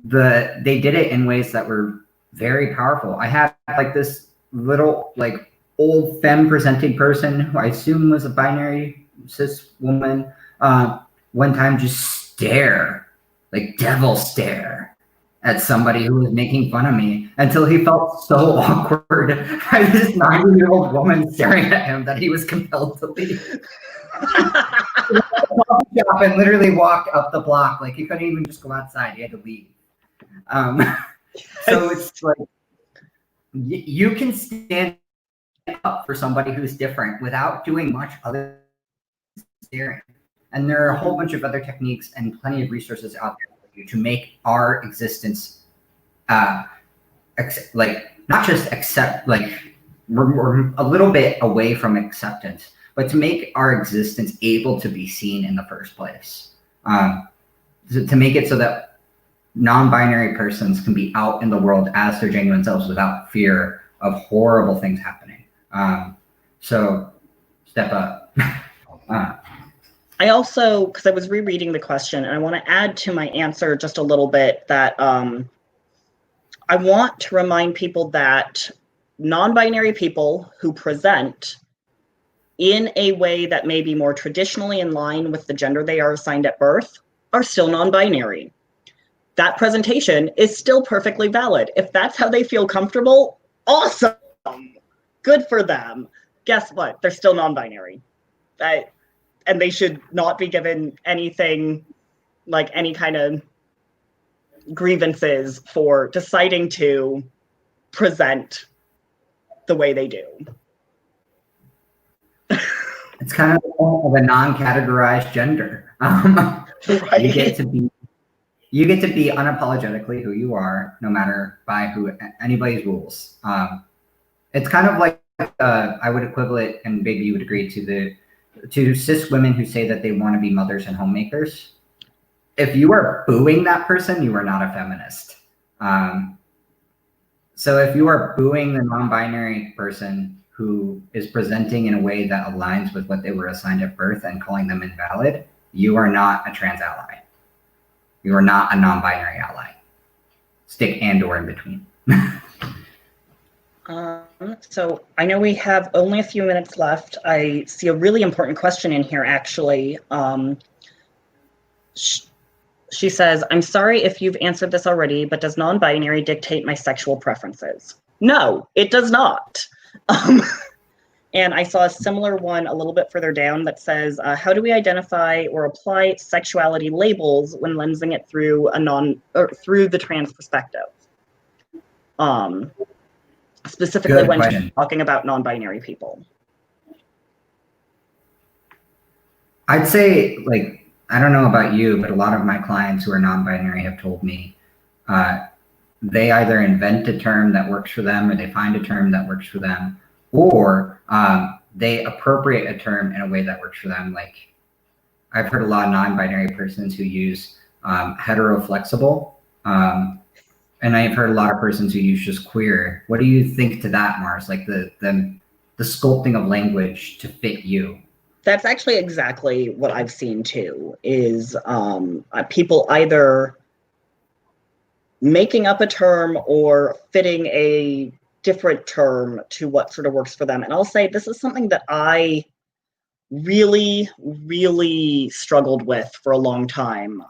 they did it in ways that were very powerful. I had like this little like old femme presenting person who I assume was a binary cis woman, one time just stare, like devil stare at somebody who was making fun of me, until he felt so awkward by this 90-year-old woman staring at him that he was compelled to leave. And literally walked up the block. Like he couldn't even just go outside. He had to leave. So it's like you can stand up for somebody who's different without doing much other than staring. And there are a whole bunch of other techniques and plenty of resources out there for you to make our existence, like not just accept, like we're a little bit away from acceptance, but to make our existence able to be seen in the first place. To make it so that non-binary persons can be out in the world as their genuine selves without fear of horrible things happening. So step up. I also, because I was rereading the question, and I want to add to my answer just a little bit that I want to remind people that non-binary people who present in a way that may be more traditionally in line with the gender they are assigned at birth are still non-binary. That presentation is still perfectly valid. If that's how they feel comfortable, awesome. Good for them. Guess what? They're still non-binary. And they should not be given anything like any kind of grievances for deciding to present the way they do. It's kind of a non-categorized gender. Right. You get to be unapologetically who you are, no matter by anybody's rules. It's kind of like I would equivalent, and maybe you would agree, to cis women who say that they want to be mothers and homemakers. If you are booing that person, you are not a feminist. So if you are booing the non-binary person who is presenting in a way that aligns with what they were assigned at birth and calling them invalid, you are not a trans ally. You are not a non-binary ally. Stick and/or in between. So I know we have only a few minutes left. I see a really important question in here, actually. She says, I'm sorry if you've answered this already, but does non-binary dictate my sexual preferences? No, it does not. And I saw a similar one a little bit further down that says, how do we identify or apply sexuality labels when lensing it through through the trans perspective? Specifically Good when question. talking about non-binary people. I'd say, like, I don't know about you, but a lot of my clients who are non-binary have told me they either invent a term that works for them, or they find a term that works for them, or they appropriate a term in a way that works for them. Like, I've heard a lot of non-binary persons who use heteroflexible, and I've heard a lot of persons who use just queer. What do you think to that, Mars? Like the sculpting of language to fit you? That's actually exactly what I've seen too, is people either making up a term or fitting a different term to what sort of works for them. And I'll say this is something that I really, really struggled with for a long time.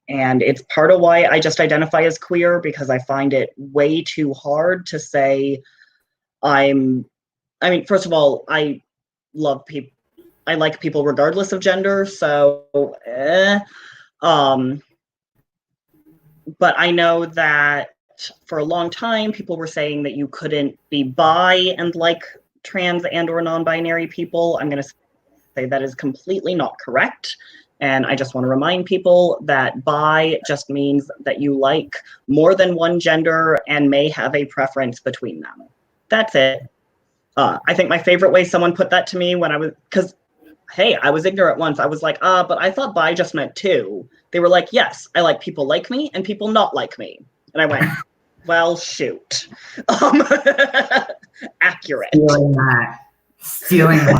And it's part of why I just identify as queer, because I find it way too hard to say I mean, first of all, I love people. I like people regardless of gender. So, but I know that for a long time, people were saying that you couldn't be bi and like trans and or non-binary people. I'm going to say that is completely not correct. And I just want to remind people that bi just means that you like more than one gender and may have a preference between them. That's it. I think my favorite way someone put that to me when I was, because, hey, I was ignorant once. I was like, but I thought bi just meant two. They were like, yes, I like people like me and people not like me. And I went, well, shoot. Accurate. Stealing that.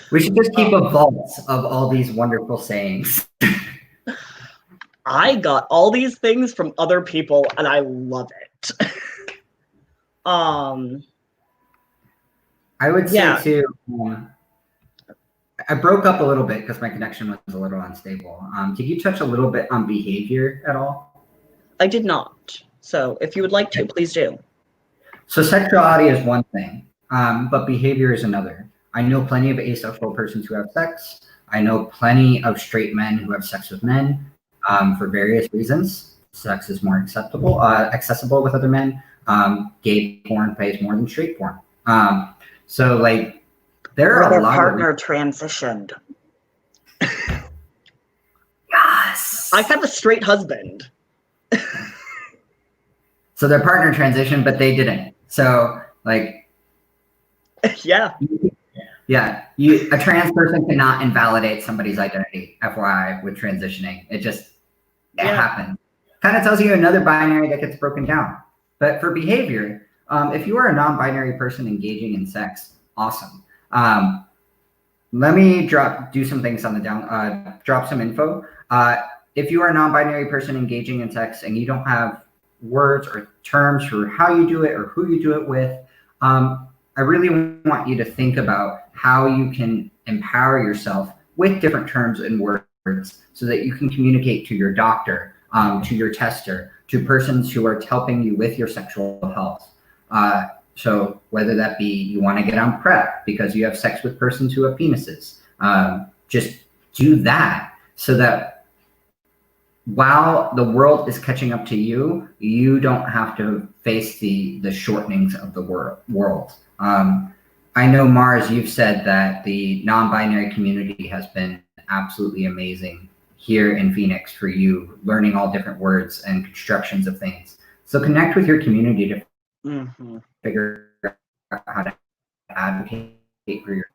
We should just keep a vault of all these wonderful sayings. I got all these things from other people and I love it. I would say too, I broke up a little bit because my connection was a little unstable. Did you touch a little bit on behavior at all? I did not. So if you would like to, please do. So sexuality is one thing, but behavior is another. I know plenty of asexual persons who have sex. I know plenty of straight men who have sex with men for various reasons. Sex is more accessible with other men. Gay porn pays more than straight porn. So like there are a lot partner transitioned. Yes. I have a straight husband. So their partner transitioned, but they didn't. So like, yeah. A trans person cannot invalidate somebody's identity, FYI, with transitioning. It happens. Kind of tells you another binary that gets broken down. But for behavior, if you are a non-binary person engaging in sex, awesome. Let me do some things on the down, drop some info. If you are a non-binary person engaging in sex and you don't have words or terms for how you do it or who you do it with, I really want you to think about how you can empower yourself with different terms and words so that you can communicate to your doctor, to your tester, to persons who are helping you with your sexual health. So whether that be you want to get on PrEP because you have sex with persons who have penises, just do that so that while the world is catching up to you, you don't have to face the shortenings of the world. I know, Mars, you've said that the non-binary community has been absolutely amazing here in Phoenix for you, learning all different words and constructions of things. So connect with your community to figure out how to advocate for your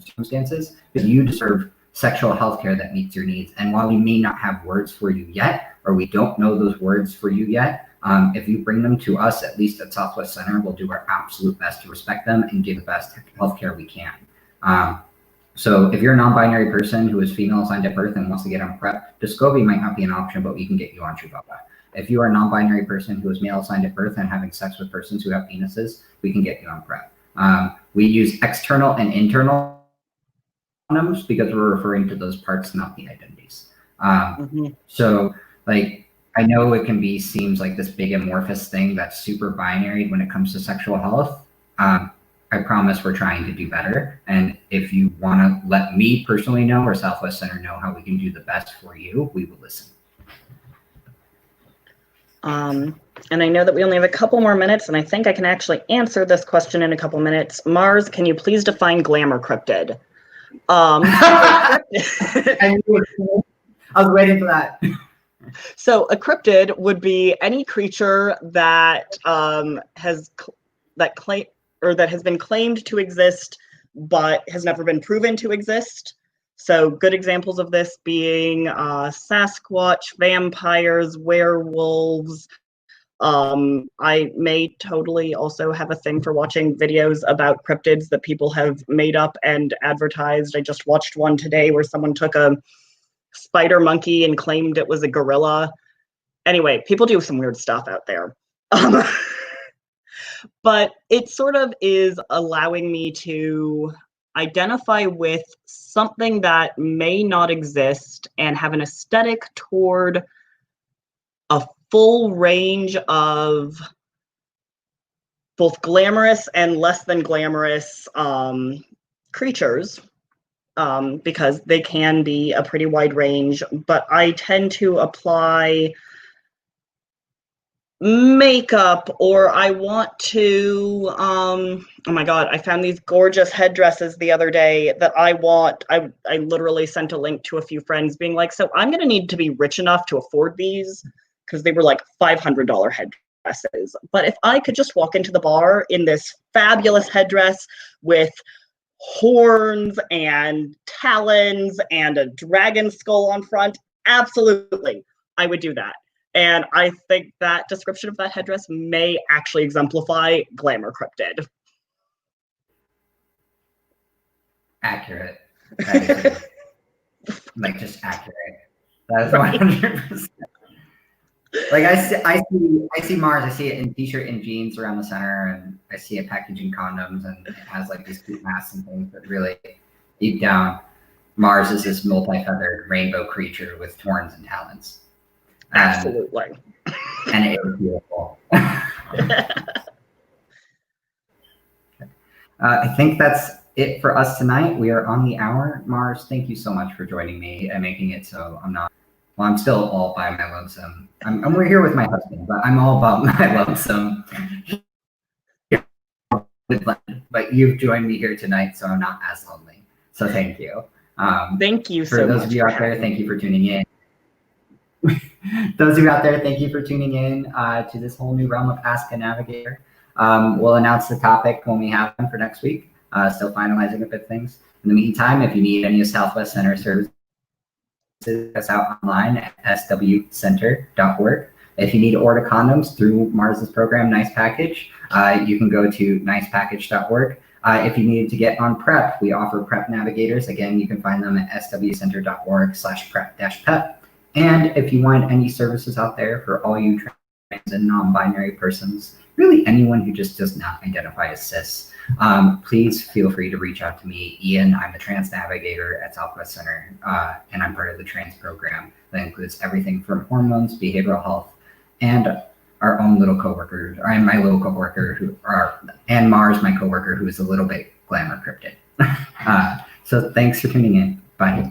circumstances, because you deserve sexual health care that meets your needs. And while we may not have words for you yet, or we don't know those words for you yet, if you bring them to us, at least at Southwest Center, we'll do our absolute best to respect them and give the best healthcare we can. So if you're a non-binary person who is female assigned at birth and wants to get on PrEP, Descovy might not be an option, but we can get you on Truvada. If you are a non-binary person who is male assigned at birth and having sex with persons who have penises, we can get you on PrEP. We use external and internal condoms because we're referring to those parts, not the identities. So like, I know it can seems like this big amorphous thing that's super binary when it comes to sexual health. I promise we're trying to do better. And if you want to let me personally know or Southwest Center know how we can do the best for you, we will listen. And I know that we only have a couple more minutes, and I think I can actually answer this question in a couple minutes. Mars, can you please define glamour cryptid? I was waiting for that. So a cryptid would be any creature that has been claimed to exist but has never been proven to exist. So good examples of this being Sasquatch, vampires, werewolves. I may totally also have a thing for watching videos about cryptids that people have made up and advertised. I just watched one today where someone took a spider monkey and claimed it was a gorilla. Anyway, people do some weird stuff out there. But it sort of is allowing me to identify with something that may not exist and have an aesthetic toward a full range of both glamorous and less than glamorous creatures, because they can be a pretty wide range, but I tend to apply makeup, or I want to oh my god, I found these gorgeous headdresses the other day that I literally sent a link to a few friends being like, so I'm gonna need to be rich enough to afford these, because they were like $500 headdresses. But if I could just walk into the bar in this fabulous headdress with horns and talons and a dragon skull on front, absolutely, I would do that. And I think that description of that headdress may actually exemplify glamour cryptid. Accurate. That is, like, just accurate. That is 100%. Like, I see Mars. I see it in t-shirt and jeans around the center, and I see it packaging condoms, and it has like these cute masks and things. But really, deep down, Mars is this multi-feathered rainbow creature with horns and talons. Absolutely. And it was beautiful. I think that's it for us tonight. We are on the hour. Mars, thank you so much for joining me and making it so I'm still all by my lonesome. We're here with my husband, but I'm all about my lonesome. But you've joined me here tonight, so I'm not as lonely. So thank you. Thank you so much. For much. those of you out there, thank you for tuning in. Those of you out there, thank you for tuning in to this whole new realm of Ask a Navigator. We'll announce the topic when we have them for next week. Still finalizing a bit of things. In the meantime, if you need any of Southwest Center services, us out online at swcenter.org. If you need to order condoms through Mars's program, Nice Package, you can go to nicepackage.org. If you need to get on PrEP, we offer PrEP navigators. Again, you can find them at swcenter.org/prep-pep. And if you want any services out there for all you trans and non-binary persons, really anyone who just does not identify as cis, please feel free to reach out to me. Ian, I'm the trans navigator at Southwest Center, and I'm part of the trans program that includes everything from hormones, behavioral health, and our own little coworker, and my little coworker and Mars, my coworker, who is a little bit glamour cryptid. So thanks for tuning in. Bye.